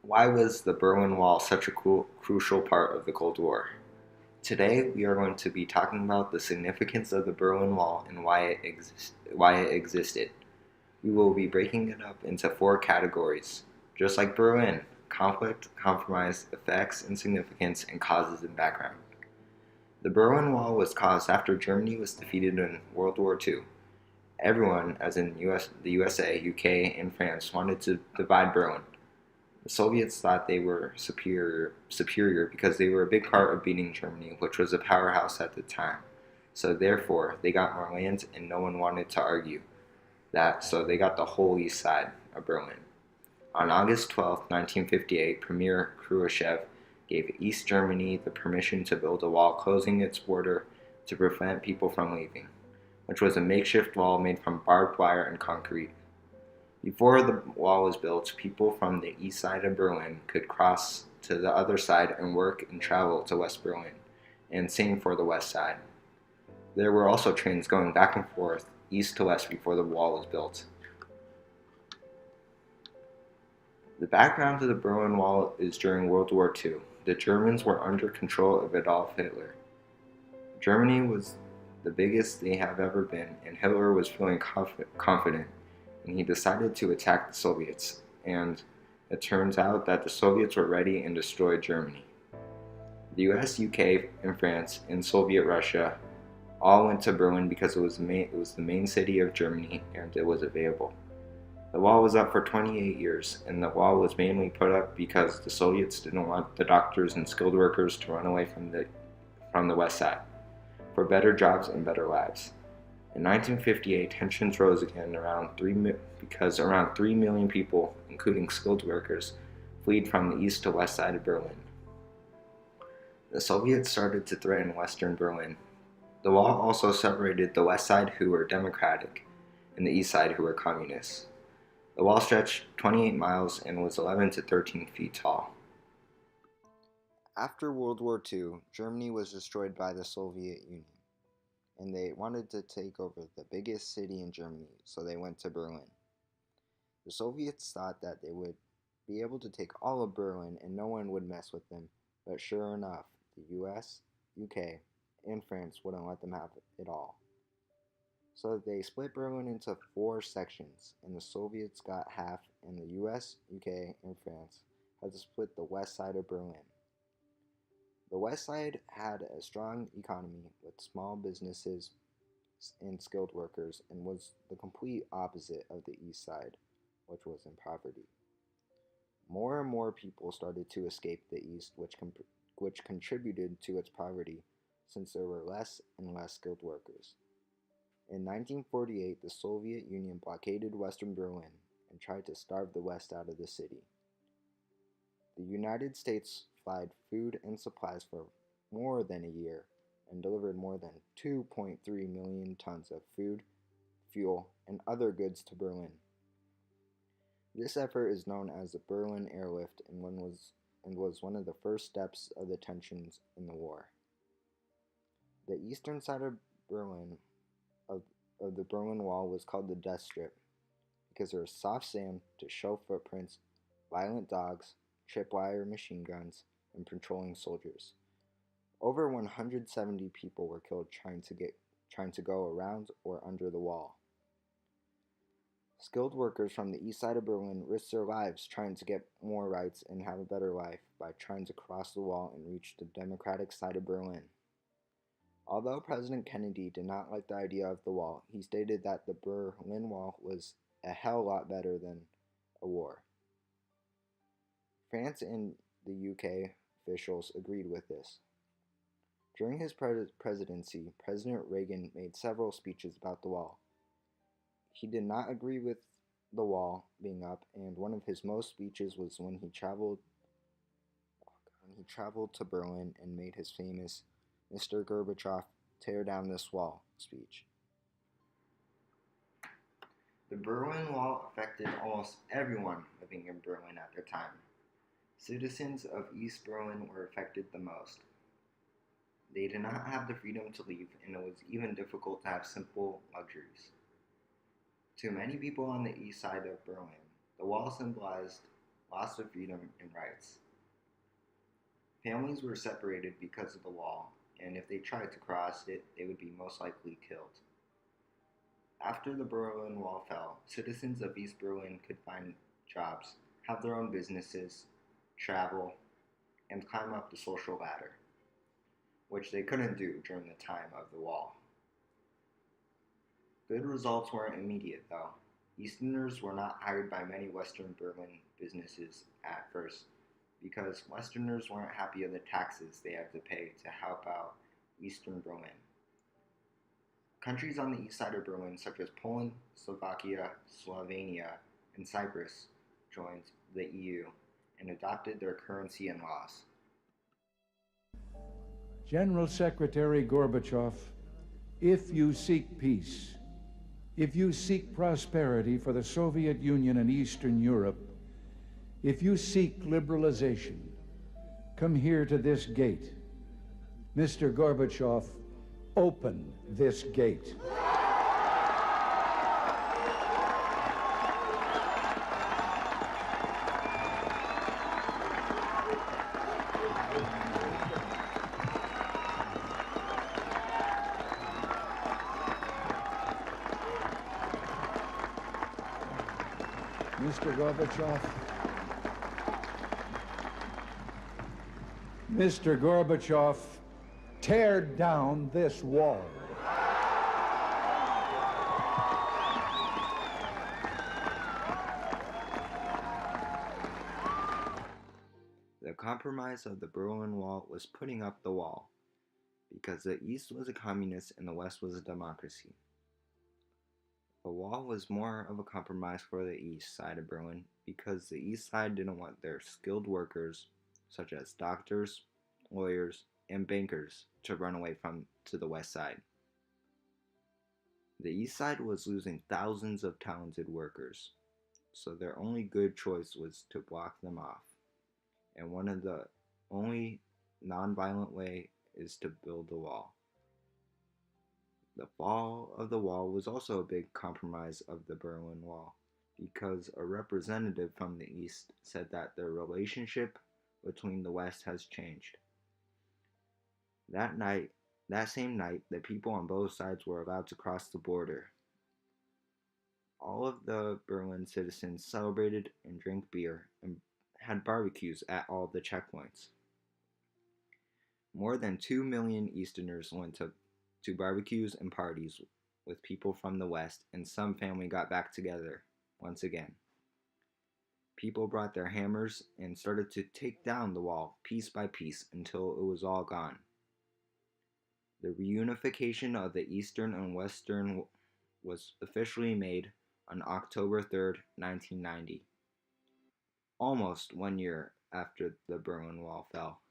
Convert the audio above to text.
Why was the Berlin Wall such a crucial part of the Cold War? Today, we are going to be talking about the significance of the Berlin Wall and why it existed. We will be breaking it up into four categories, just like Berlin: conflict, compromise, effects and significance, and causes and background. The Berlin Wall was caused after Germany was defeated in World War II. Everyone, as in the USA, UK, and France, wanted to divide Berlin. The Soviets thought they were superior because they were a big part of beating Germany, which was a powerhouse at the time. So therefore, they got more land and no one wanted to argue that, so they got the whole east side of Berlin. On August 12, 1958, Premier Khrushchev gave East Germany the permission to build a wall closing its border to prevent people from leaving, which was a makeshift wall made from barbed wire and concrete. Before the wall was built, people from the east side of Berlin could cross to the other side and work and travel to West Berlin, and same for the west side. There were also trains going back and forth east to west before the wall was built. The background to the Berlin Wall is during World War II. The Germans were under control of Adolf Hitler. Germany was the biggest they have ever been, and Hitler was feeling confident, and he decided to attack the Soviets, and it turns out that the Soviets were ready and destroyed Germany. The US, UK, and France, and Soviet Russia all went to Berlin because it was the main city of Germany and it was available. The wall was up for 28 years, and the wall was mainly put up because the Soviets didn't want the doctors and skilled workers to run away from the west side, for better jobs and better lives. In 1958, tensions rose again because around 3 million people, including skilled workers, fled from the east to west side of Berlin. The Soviets started to threaten western Berlin. The wall also separated the west side, who were democratic, and the east side, who were communists. The wall stretched 28 miles and was 11 to 13 feet tall. After World War II, Germany was destroyed by the Soviet Union, and they wanted to take over the biggest city in Germany, so they went to Berlin. The Soviets thought that they would be able to take all of Berlin and no one would mess with them, but sure enough, the US, UK, and France wouldn't let them have it all. So they split Berlin into four sections, and the Soviets got half, and the US, UK, and France had to split the west side of Berlin. The west side had a strong economy with small businesses and skilled workers, and was the complete opposite of the east side, which was in poverty. More and more people started to escape the east, which contributed to its poverty since there were less and less skilled workers. In 1948, the Soviet Union blockaded western Berlin and tried to starve the west out of the city. The United States supplied food and supplies for more than a year and delivered more than 2.3 million tons of food, fuel, and other goods to Berlin. This effort is known as the Berlin Airlift and was one of the first steps of the tensions in the war. The eastern side of Berlin of the Berlin Wall was called the Death Strip because there was soft sand to show footprints, violent dogs, tripwire machine guns, and patrolling soldiers. Over 170 people were killed trying to go around or under the wall. Skilled workers from the east side of Berlin risked their lives trying to get more rights and have a better life by trying to cross the wall and reach the democratic side of Berlin. Although President Kennedy did not like the idea of the wall, he stated that the Berlin Wall was a hell lot better than a war. France and the UK officials agreed with this. During his presidency, President Reagan made several speeches about the wall. He did not agree with the wall being up, and one of his most speeches was when he traveled to Berlin and made his famous "Mr. Gorbachev, tear down this wall" speech. The Berlin Wall affected almost everyone living in Berlin at the time. Citizens of East Berlin were affected the most. They did not have the freedom to leave, and it was even difficult to have simple luxuries. To many people on the east side of Berlin, the wall symbolized loss of freedom and rights. Families were separated because of the wall, and if they tried to cross it, they would be most likely killed. After the Berlin Wall fell, citizens of East Berlin could find jobs, have their own businesses, travel, and climb up the social ladder, which they couldn't do during the time of the wall. Good results weren't immediate, though. Easterners were not hired by many Western Berlin businesses at first because Westerners weren't happy with the taxes they had to pay to help out Eastern Berlin. Countries on the east side of Berlin, such as Poland, Slovakia, Slovenia, and Cyprus, joined the EU and adopted their currency and laws. General Secretary Gorbachev, if you seek peace, if you seek prosperity for the Soviet Union and Eastern Europe, if you seek liberalization, come here to this gate. Mr. Gorbachev, open this gate. Mr. Gorbachev. Mr. Gorbachev, tear down this wall. The compromise of the Berlin Wall was putting up the wall, because the East was a communist and the West was a democracy. The wall was more of a compromise for the East side of Berlin because the East side didn't want their skilled workers, such as doctors, lawyers, and bankers, to run away to the West side. The East side was losing thousands of talented workers, so their only good choice was to block them off. And one of the only non-violent way is to build a wall. The fall of the wall was also a big compromise of the Berlin Wall because a representative from the East said that the relationship between the West has changed. That same night, the people on both sides were allowed to cross the border. All of the Berlin citizens celebrated and drank beer and had barbecues at all the checkpoints. More than 2 million Easterners went to barbecues and parties with people from the West, and some family got back together once again. People brought their hammers and started to take down the wall piece by piece until it was all gone. The reunification of the Eastern and Western was officially made on October 3rd, 1990, almost 1 year after the Berlin Wall fell.